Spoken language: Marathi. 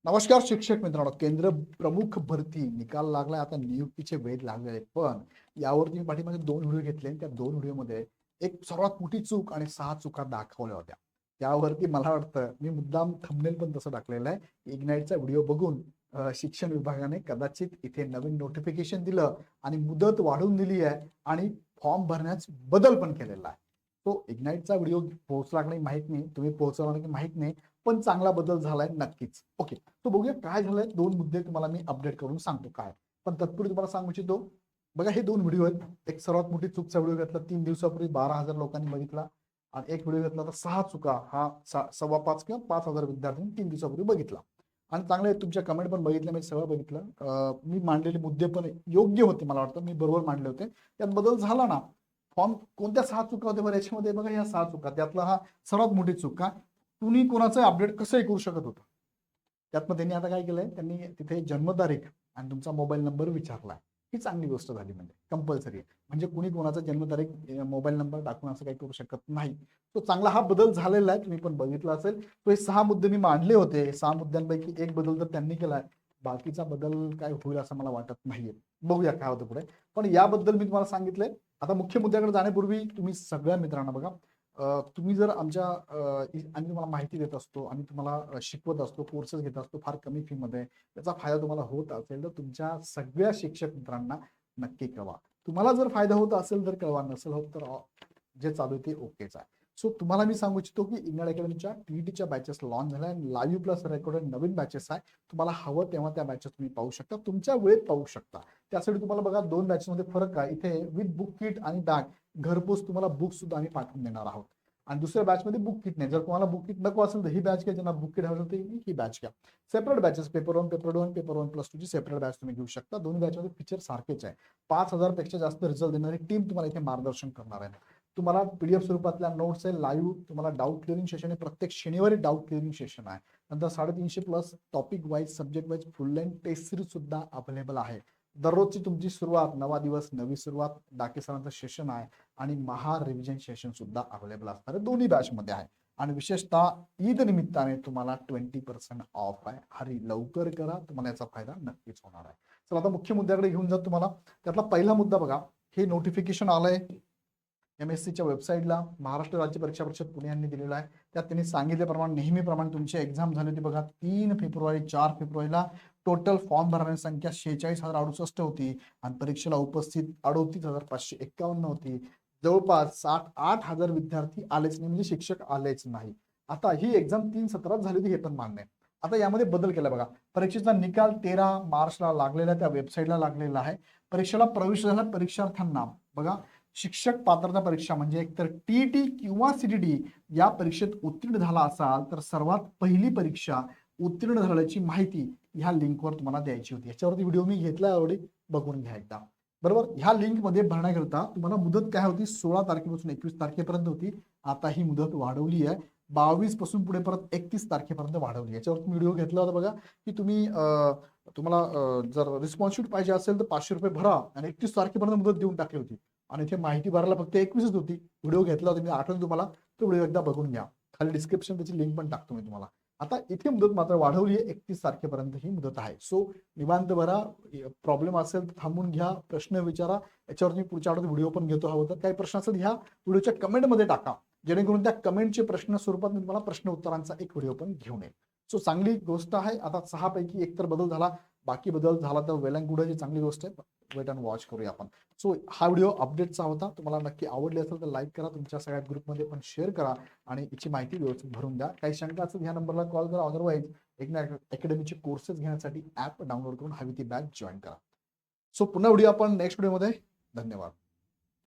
नमस्कार शिक्षक मित्रांनो. केंद्र प्रमुख भरती निकाल लागलाय, आता नियुक्तीचे वेध लागले आहेत. पण यावरती मी पाठीमागे 2 व्हिडिओ घेतले आणि त्या 2 व्हिडिओमध्ये एक सर्वात मोठी चूक आणि 6 चुका दाखवल्या होत्या. त्यावरती मला वाटतं मी मुद्दाम थंबनेल पण तसं टाकलेलं आहे. इग्नाइटचा व्हिडिओ बघून शिक्षण विभागाने कदाचित इथे नवीन नोटिफिकेशन दिलं आणि मुदत वाढवून दिली आहे आणि फॉर्म भरण्यास बदल पण केलेला आहे. तो इग्नाइटचा व्हिडिओ पोहोचला की नाही माहित नाही, तुम्ही पोहोचवणार की माहित नाही, पण चांगला बदल झालाय नक्कीच. ओके, तो बघूया काय झालंय. 2 मुद्दे तुम्हाला मी अपडेट करून सांगतो काय. पण तत्पूर्वी तुम्हाला सांगू इच्छितो, बघा हे 2 व्हिडिओ आहेत. एक सर्वात मोठी चूकचा व्हिडिओ घेतला 3 दिवसापूर्वी 12,000 लोकांनी बघितला आणि एक व्हिडिओ घेतला तर 6 चुका हा 5.25 किंवा 5,000 विद्यार्थ्यांनी 3 दिवसापूर्वी बघितला. आणि चांगले तुमच्या कमेंट पण बघितल्या, मी सगळं बघितलं. मी मांडलेले मुद्दे पण योग्य होते, मला वाटतं मी बरोबर मांडले होते. त्यात बदल झाला ना. फॉर्म कोणत्या 6 चुका होत्या बरं याच्यामध्ये, बघा ह्या 6 चुका, त्यातला हा सर्वात मोठी चूक. का तुम्ही कोणाचं अपडेट कसंही करू शकत होतं. त्यात मग त्यांनी आता काय केलंय, त्यांनी तिथे जन्मतारीख आणि तुमचा मोबाईल नंबर विचारलाय. ही चांगली गोष्ट झाली, म्हणजे कंपल्सरी आहे. म्हणजे कुणी कोणाचा जन्मतारीख मोबाईल नंबर टाकून असं काही करू शकत नाही. तो चांगला हा बदल झालेला आहे, तुम्ही पण बघितला असेल. तो हे 6 मुद्दे मी मांडले होते. 6 मुद्द्यांपैकी एक बदल तर त्यांनी केलाय, बाकीचा बदल काय होईल असं मला वाटत नाहीये. बघूया काय होतं पुढे. पण याबद्दल मी तुम्हाला सांगितलंय. आता मुख्य मुद्द्याकडे जाण्यापूर्वी तुम्ही सगळ्या मित्रांना बघा, तुम्ही जर आमच्या आम्ही तुम्हाला माहिती देत असतो आणि तुम्हाला शिकवत असतो, कोर्सेस घेत असतो फार कमी फी मध्ये. त्याचा फायदा तुम्हाला होत असेल तर तुमच्या सगळ्या शिक्षक मित्रांना नक्की कळवा. तुम्हाला जर फायदा होत असेल तर कळवा, नसेल होत तर जे चालू आहे ते ओकेच आहे. सो तुम्हाला मी सांगू इच्छितो की इग्नाइट अकॅडमीच्या टीईटीच्या बॅचेस लॉन्च झाल्या आणि लाईव्ह प्लस रेकॉर्डेड नवीन बॅचेस आहे. तुम्हाला हवं तेव्हा त्या बॅचेस तुम्ही पाहू शकता, तुमच्या वेळेत पाहू शकता. त्यासाठी तुम्हाला बघा 2 बॅचेसमध्ये फरक आहे. इथे विथ बुक किट आणि बॅग घरपोच तुम्हाला बुक सुद्धा आम्ही पाठवून देणार आहोत. आणि दुसऱ्या बॅचमध्ये बुक किट नाही. जर तुम्हाला बुक किट नको असेल तर ही बॅच घ्या, ज्यांना बुक किट हवं असेल तर ही बॅच घ्या. Separate batches, paper 1, paper 2, paper 1+2 ची सेपरेट बॅच तुम्ही घेऊ शकता. दोन्ही बॅचमध्ये फीचर सारखेच आहे. 5,000 पेक्षा जास्त रिझल्ट देणारी टीम तुम्हाला इथे मार्गदर्शन करणार आहे. तुम्हाला पीडीएफ स्वरूपातल्या नोट्स आहे, लाईव्ह तुम्हाला डाऊट क्लिअरिंग सेशन आहे. प्रत्येक शनिवारी डाऊट क्लिअरिंग सेशन आहे. नंतर 350 plus topic wise, subject wise full length test series सुद्धा अवेलेबल आहे. दररोजची तुमची सुरुवात, नवा दिवस नवी सुरुवात, डाके सरांचं सेशन आहे आणि महा रिव्हिजन सेशन सुद्धा अवेलेबल असणार आहे, दोन्ही बॅच मध्ये आहे. आणि विशेषतः ईद निमित्ताने तुम्हाला 20% ऑफ आहे. हरी लवकर करा, तुम्हाला याचा फायदा नक्कीच होणार आहे. चला आता मुख्य मुद्द्याकडे घेऊन जात तुम्हाला. त्यातला पहिला मुद्दा बघा, हे नोटिफिकेशन आलंय MSCच्या वेबसाईटला. महाराष्ट्र राज्य परीक्षा परिषद पुणे यांनी दिलेला आहे. त्यात त्यांनी सांगितल्याप्रमाणे नेहमीप्रमाणे तुमची एक्झाम झाली होती बघा 3 फेब्रुवारी 4 फेब्रुवारीला. टोटल फॉर्म भरण्याची संख्या 46,068 होती आणि परीक्षेला उपस्थित 38,551 होती. जवळपास 8,000 विद्यार्थी आलेच नाही, म्हणजे शिक्षक आलेच नाही. आता ही एक्झाम 3 सत्रात झाली होती, हे पण मान्य आहे. आता यामध्ये बदल केला बघा. परीक्षेचा निकाल 13 मार्चला लागलेला, त्या वेबसाईटला लागलेला आहे. परीक्षेला प्रवेश झाला परीक्षार्थ्यांना बघा, शिक्षक पात्रता परीक्षा म्हणजे एकतर टीईटी किंवा सीटीटी या परीक्षेत उत्तीर्ण झाला असाल तर सर्वात पहिली परीक्षा उत्तीर्ण झाल्याची माहिती ह्या लिंकवर तुम्हाला द्यायची होती. याच्यावरती व्हिडिओ मी घेतला ऑलरेडी, बघून घ्या एकदा. बरोबर, ह्या लिंक मध्ये भरण्याकरता तुम्हाला मुदत काय होती, 16 तारखेपासून 21 तारखेपर्यंत होती. आता ही मुदत वाढवली आहे. 22 पासून पुढे परत 31 तारखेपर्यंत वाढवली. याच्यावर तुम्ही व्हिडिओ घेतला होता बघा, की तुम्ही तुम्हाला जर रिस्पॉन्स शीट पाहिजे असेल तर 500 रुपये भरा आणि 31 तारखेपर्यंत मुदत देऊन टाकली होती. आणि इथे माहिती भरायला फक्त 21च होती. व्हिडिओ घेतला होता मी, आठवण तुम्हाला, तो व्हिडिओ एकदा बघून घ्या. खाली डिस्क्रिप्शन त्याची लिंक पण टाकतो मी तुम्हाला. आता इथे मुदत मात्र वाढवली आहे, 31 तारखेपर्यंत ही मुदत आहे. सो निवांत भरा. प्रॉब्लेम असेल तर थांबून घ्या, प्रश्न विचारा. याच्यावर मी पुढच्या आठवड्यात व्हिडिओ पण घेतो. हवं तर काही प्रश्न असेल ह्या व्हिडिओच्या कमेंटमध्ये टाका, जेणेकरून त्या कमेंटचे प्रश्न स्वरूपात मी तुम्हाला प्रश्न उत्तरांचा एक व्हिडिओ पण घेऊन येईल. सो चांगली गोष्ट आहे. आता 6 पैकी एक तर बदल झाला, बाकी बदल झाला तर वेल अँड गुड आहे, चांगली गोष्ट आहे. वेट अँड वॉच करूया आपण. सो हा व्हिडिओ अपडेटचा होता. तुम्हाला नक्की आवडली असेल तर लाईक करा, तुमच्या सगळ्या ग्रुपमध्ये पण शेअर करा आणि याची माहिती व्यवस्थित भरून द्या. काही शंका असेल ह्या नंबरला कॉल करा. अदरवाईज इग्नाइट अकॅडमीचे कोर्सेस घेण्यासाठी ॲप डाउनलोड करून हवी ती बॅच जॉईन करा. सो पुन्हा व्हिडिओ आपण नेक्स्ट व्हिडिओमध्ये. धन्यवाद.